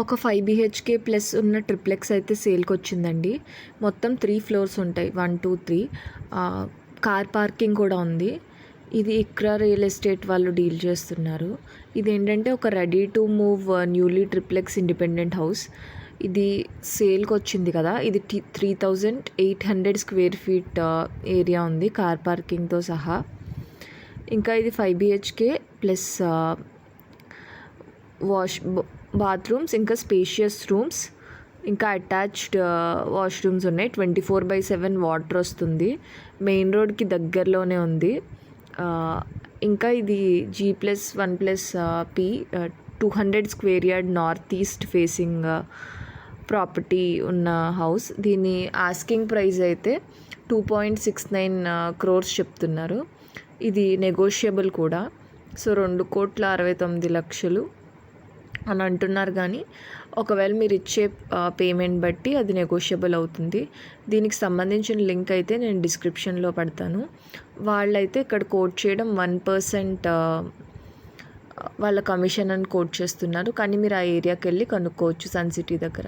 ఒక 5 BHK plus ఉన్న triplex అయితే సేల్కి వచ్చిందండి. మొత్తం 3 ఫ్లోర్స్ ఉంటాయి. 1, 2, 3 కార్ పార్కింగ్ కూడా ఉంది. ఇది ఇక్రా రియల్ ఎస్టేట్ వాళ్ళు డీల్ చేస్తున్నారు. ఇదేంటంటే ఒక ready to move newly triplex independent house. ఇది సేల్కి వచ్చింది కదా. ఇది 3800 స్క్వేర్ ఫీట్ ఏరియా ఉంది కార్ పార్కింగ్తో సహా. ఇంకా ఇది 5 బీహెచ్కే ప్లస్ బాత్రూమ్స్, ఇంకా స్పేషియస్ రూమ్స్, ఇంకా అటాచ్డ్ వాష్రూమ్స్ ఉన్నాయి. 24/7 వాటర్ వస్తుంది. మెయిన్ రోడ్కి దగ్గరలోనే ఉంది. ఇంకా ఇది G+1+P 200 square yard north east facing property ఉన్న హౌస్. దీని ఆస్కింగ్ ప్రైస్ అయితే 2.69 crores చెప్తున్నారు. ఇది నెగోషియబుల్ కూడా. సో 2,69,00,000 అని అంటున్నారు. కానీ ఒకవేళ మీరు ఇచ్చే పేమెంట్ బట్టి అది నెగోషియబుల్ అవుతుంది. దీనికి సంబంధించిన లింక్ అయితే నేను డిస్క్రిప్షన్లో పెడతాను. వాళ్ళైతే ఇక్కడ కోట్ చేయడం 1% వాళ్ళ కమిషన్ అని కోట్ చేస్తున్నారు. కానీ మీరు ఆ ఏరియాకి వెళ్ళి కనుక్కోవచ్చు సన్ సిటీ దగ్గర.